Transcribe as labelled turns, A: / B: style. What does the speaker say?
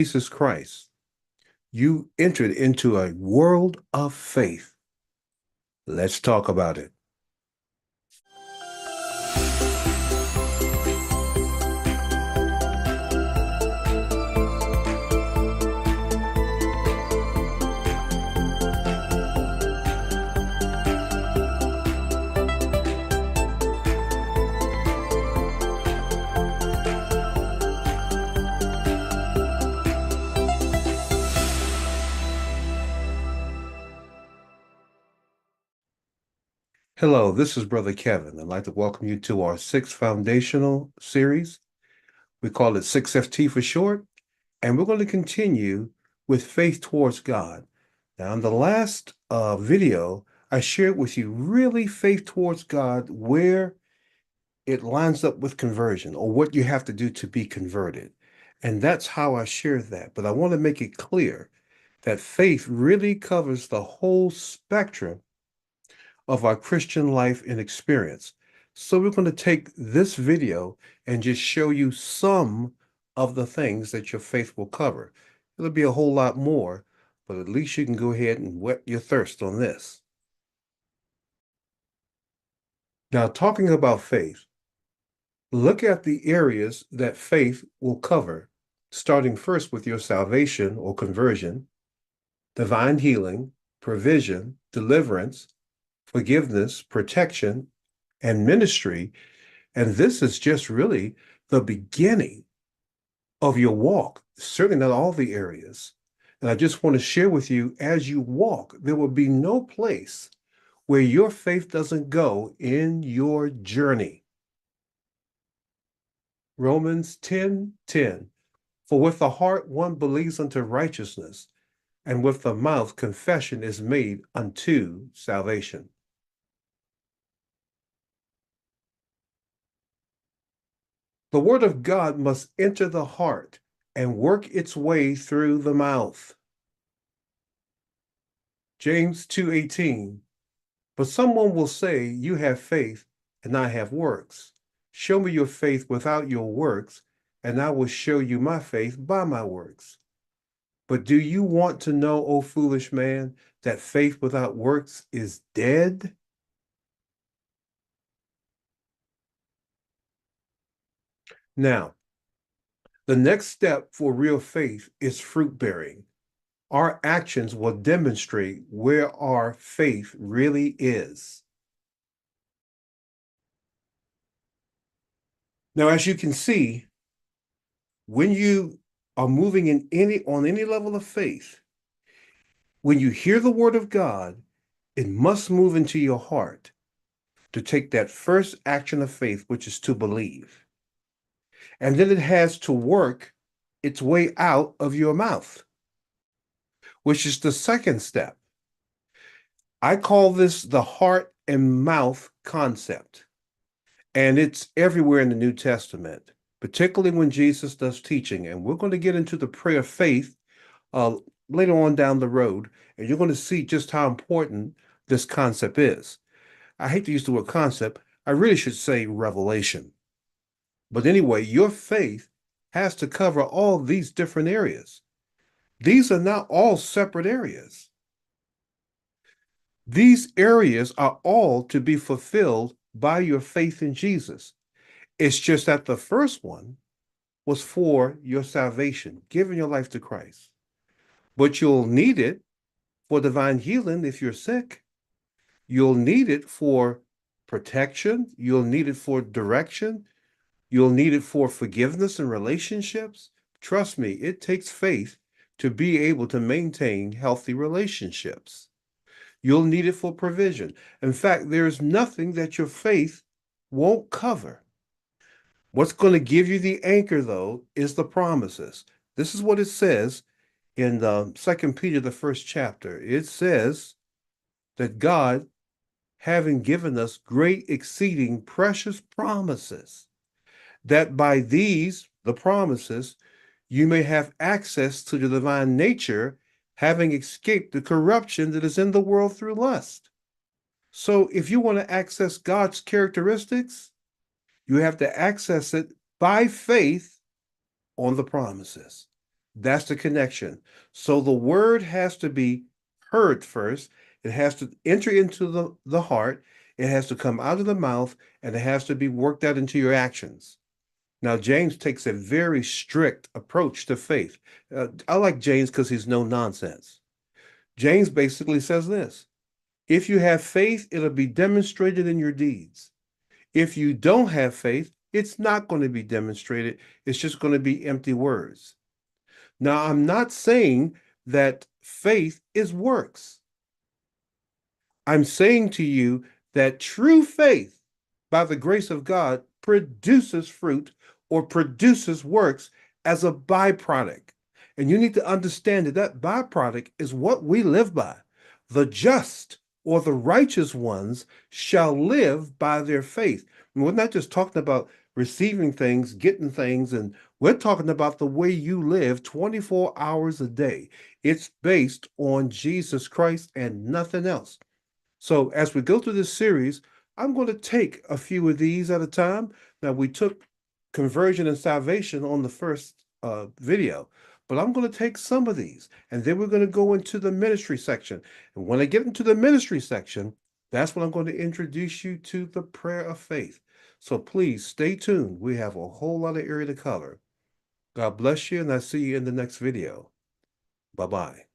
A: Jesus Christ, you entered into a world of faith. Let's talk about it. Hello, this is Brother Kevin. I'd like to welcome you to our sixth foundational series. We call it 6FT for short, and we're going to continue with faith towards God. Now, in the last video, I shared with you really faith towards God, where it lines up with conversion or what you have to do to be converted. And that's how I share that. But I want to make it clear that faith really covers the whole spectrum of our Christian life and experience. So we're going to take this video and just show you some of the things that your faith will cover. It'll be a whole lot more, but at least you can go ahead and whet your thirst on this. Now, talking about faith, look at the areas that faith will cover, starting first with your salvation or conversion, divine healing, provision, deliverance, forgiveness, protection, and ministry. And this is just really the beginning of your walk, certainly not all the areas. And I just want to share with you, as you walk, there will be no place where your faith doesn't go in your journey. Romans 10:10. For with the heart one believes unto righteousness, and with the mouth confession is made unto salvation. The word of God must enter the heart and work its way through the mouth. James 2:18. But someone will say, you have faith and I have works. Show me your faith without your works, and I will show you my faith by my works. But do you want to know, O foolish man, that faith without works is dead? Now, the next step for real faith is fruit bearing. Our actions will demonstrate where our faith really is. Now, as you can see, when you are moving on any level of faith, when you hear the word of God, it must move into your heart to take that first action of faith, which is to believe. And then it has to work its way out of your mouth, which is the second step. I call this the heart and mouth concept. And it's everywhere in the New Testament, particularly when Jesus does teaching. And we're going to get into the prayer of faith later on down the road, and you're going to see just how important this concept is. I hate to use the word concept. I really should say revelation. But anyway, your faith has to cover all these different areas. These are not all separate areas. These areas are all to be fulfilled by your faith in Jesus. It's just that the first one was for your salvation, giving your life to Christ. But you'll need it for divine healing if you're sick. You'll need it for protection. You'll need it for direction. You'll need it for forgiveness and relationships. Trust me, it takes faith to be able to maintain healthy relationships. You'll need it for provision. In fact, there's nothing that your faith won't cover. What's going to give you the anchor, though, is the promises. This is what it says in 2 Peter, the first chapter. It says that God, having given us great exceeding precious promises, that by these, the promises, you may have access to the divine nature, having escaped the corruption that is in the world through lust. So if you want to access God's characteristics, you have to access it by faith on the promises. That's the connection. So the word has to be heard first. It has to enter into the heart. It has to come out of the mouth, and it has to be worked out into your actions. Now, James takes a very strict approach to faith. I like James because he's no nonsense. James basically says this: if you have faith, it'll be demonstrated in your deeds. If you don't have faith, it's not going to be demonstrated. It's just going to be empty words. Now, I'm not saying that faith is works. I'm saying to you that true faith, by the grace of God, produces fruit or produces works as a byproduct. And you need to understand that that byproduct is what we live by. The just or the righteous ones shall live by their faith. And we're not just talking about receiving things, getting things, and we're talking about the way you live 24 hours a day. It's based on Jesus Christ and nothing else. So as we go through this series, I'm going to take a few of these at a time. Now, we took conversion and salvation on the first video, but I'm going to take some of these, and then we're going to go into the ministry section. And when I get into the ministry section, that's when I'm going to introduce you to the prayer of faith. So please stay tuned. We have a whole lot of area to cover. God bless you, and I'll see you in the next video. Bye-bye.